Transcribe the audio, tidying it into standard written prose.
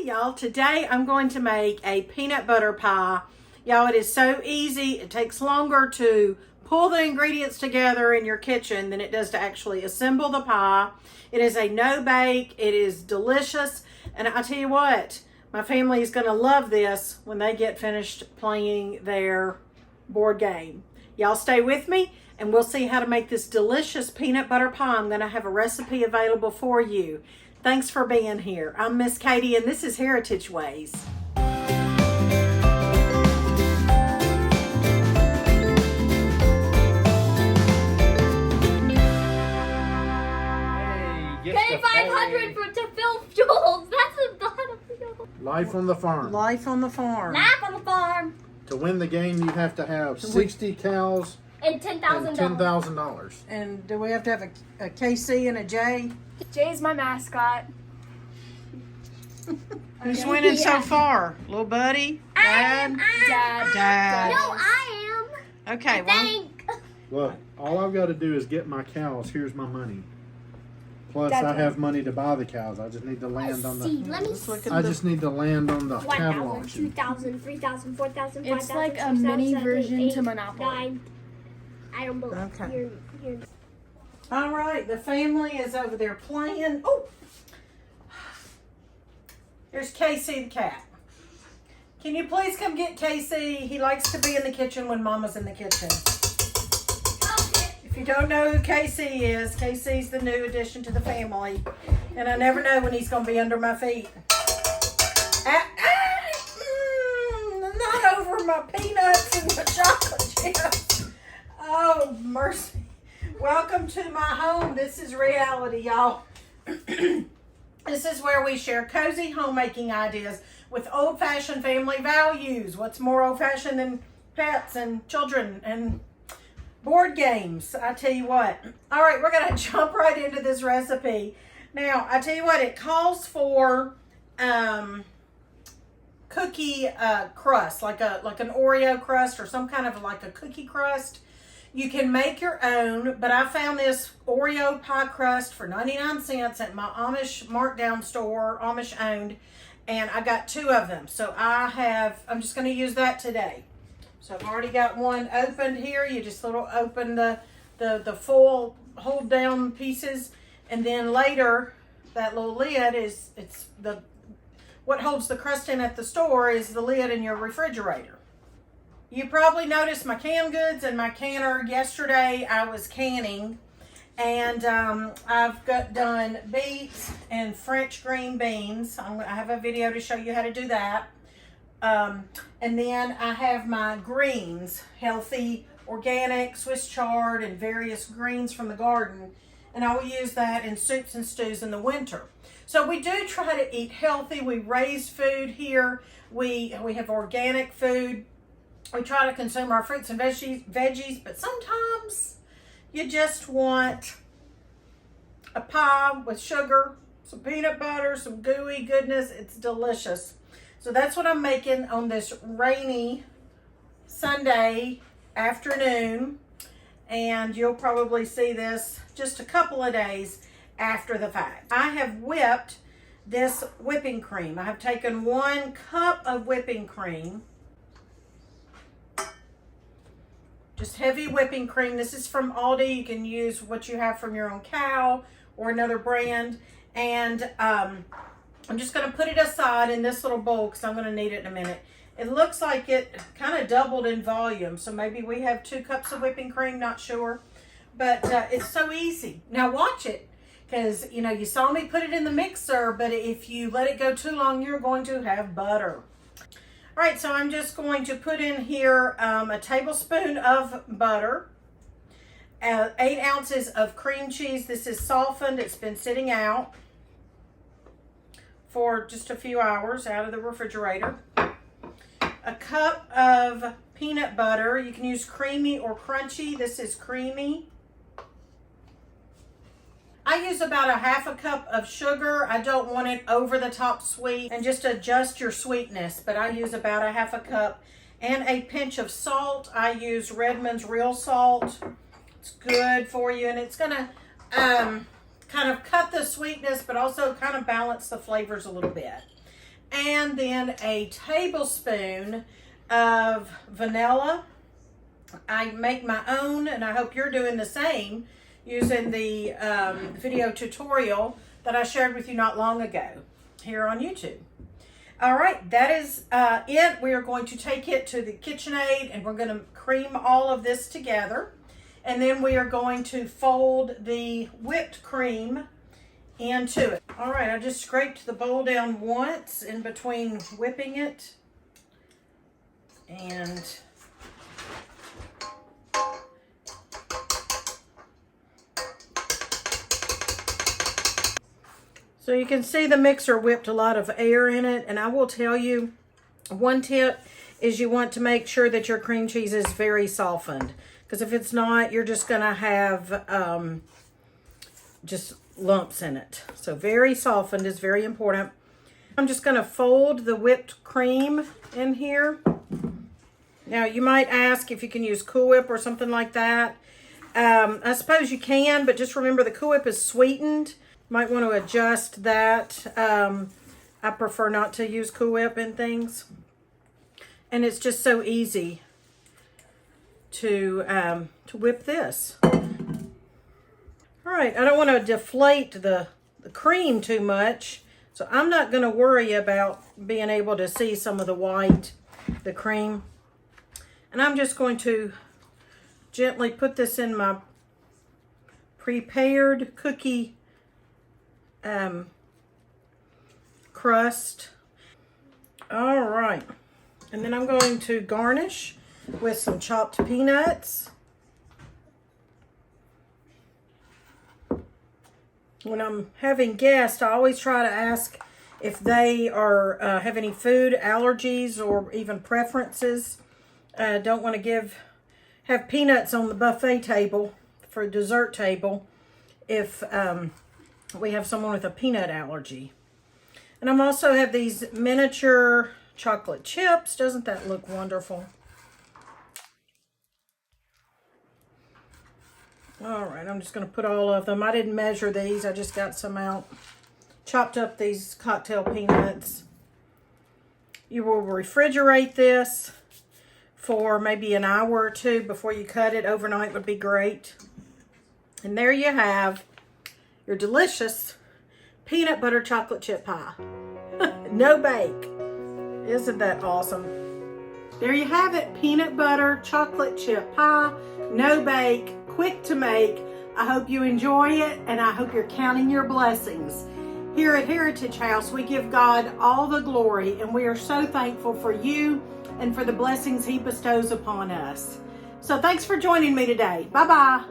y'all. Today I'm going to make a peanut butter pie. Y'all, it is so easy. It takes longer to pull the ingredients together in your kitchen than it does to actually assemble the pie. It is a no-bake. It is delicious. And I tell you what, my family is going to love this when they get finished playing their board game. Y'all stay with me and we'll see how to make this delicious peanut butter pie. I'm going to have a recipe available for you. Thanks for being here. I'm Miss Katie and this is Heritage Ways. Pay 500 to fill Joel's. That's a lot of fuel. Life on the farm. Life on the farm. Life on the farm. To win the game, you have to have 60 cows And $10,000. and $10,000. And do we have to have a KC and a J? Jay's my mascot. Who's winning so far? Little buddy? Dad? Dad. No, I am. Okay, well. Look, all I've got to do is get my cows. Here's my money. Plus, That's I right. have money to buy the cows. I just need to land on the. Let me see. I just need to land on the cattle 1,000, auction. 2,000, 3,000, 4,000, 5,000. It's like a 6,000, mini 7,000, version 8, to Monopoly. 9. I don't believe. Okay. You're All right, the family is over there playing. Oh, here's Casey the cat. Can you please come get Casey? He likes to be in the kitchen when Mama's in the kitchen. If you don't know who Casey is, Casey's the new addition to the family. And I never know when he's going to be under my feet. Not over my peanuts and my chocolate chips. Oh, mercy. Welcome to my home. This is reality, y'all. This is where we share cozy homemaking ideas with old-fashioned family values. What's more old-fashioned than pets and children and board games? I tell you what. All right, we're going to jump right into this recipe. Now, I tell you what, it calls for cookie crust, like an Oreo crust or some kind of like a cookie crust. You can make your own, but I found this Oreo pie crust for 99 cents at my Amish markdown store, Amish owned, and I got 2 of them. So I'm just going to use that today. So I've already got one opened here. You just open the full hold down pieces, and then later that little lid what holds the crust in at the store is the lid in your refrigerator. You probably noticed my canned goods and my canner. Yesterday I was canning, and I've done beets and French green beans. I have a video to show you how to do that. And then I have my greens, healthy, organic, Swiss chard, and various greens from the garden. And I will use that in soups and stews in the winter. So we do try to eat healthy. We raise food here. We have organic food. We try to consume our fruits and veggies, but sometimes you just want a pie with sugar, some peanut butter, some gooey goodness. It's delicious. So that's what I'm making on this rainy Sunday afternoon. And you'll probably see this just a couple of days after the fact. I have whipped this whipping cream. I have taken 1 cup of whipping cream. Just heavy whipping cream. This is from Aldi. You can use what you have from your own cow or another brand. And I'm just going to put it aside in this little bowl because I'm going to need it in a minute. It looks like it kind of doubled in volume. So maybe we have 2 cups of whipping cream. Not sure. But it's so easy. Now watch it. Because, you saw me put it in the mixer. But if you let it go too long, you're going to have butter. All right, so I'm just going to put in here a tablespoon of butter, 8 ounces of cream cheese. This is softened. It's been sitting out for just a few hours out of the refrigerator. A cup of peanut butter. You can use creamy or crunchy. This is creamy. I use about a 1/2 cup of sugar. I don't want it over the top sweet, and just adjust your sweetness, but I use about a 1/2 cup. And a pinch of salt. I use Redmond's real salt. It's good for you, and it's gonna kind of cut the sweetness, but also kind of balance the flavors a little bit. and then a tablespoon of vanilla. I make my own, and I hope you're doing the same using the video tutorial that I shared with you not long ago here on YouTube. All right, that is it. We are going to take it to the KitchenAid, and we're going to cream all of this together. And then we are going to fold the whipped cream into it. All right, I just scraped the bowl down once in between whipping it. And so you can see the mixer whipped a lot of air in it. And I will tell you, one tip is you want to make sure that your cream cheese is very softened. Because if it's not, you're just going to have just lumps in it. So very softened is very important. I'm just going to fold the whipped cream in here. Now, you might ask if you can use Cool Whip or something like that. I suppose you can, but just remember the Cool Whip is sweetened. Might want to adjust that. I prefer not to use Cool Whip in things. And it's just so easy to whip this. All right, I don't want to deflate the cream too much, so I'm not going to worry about being able to see some of the white, the cream. And I'm just going to gently put this in my prepared cookie crust. All right, and then I'm going to garnish with some chopped peanuts. When I'm having guests, I always try to ask if they are have any food allergies or even preferences. Don't want to have peanuts on the buffet table for a dessert table if we have someone with a peanut allergy. And I'm also have these miniature chocolate chips. Doesn't that look wonderful? All right, I'm just going to put all of them. I didn't measure these. I just got some out. Chopped up these cocktail peanuts. You will refrigerate this for maybe an hour or two before you cut it. Overnight would be great. And there you have your delicious peanut butter chocolate chip pie. No bake. Isn't that awesome? There you have it. Peanut butter chocolate chip pie. No bake. Quick to make. I hope you enjoy it, and I hope you're counting your blessings. Here at Heritage House, we give God all the glory, and we are so thankful for you and for the blessings He bestows upon us. So thanks for joining me today. Bye-bye.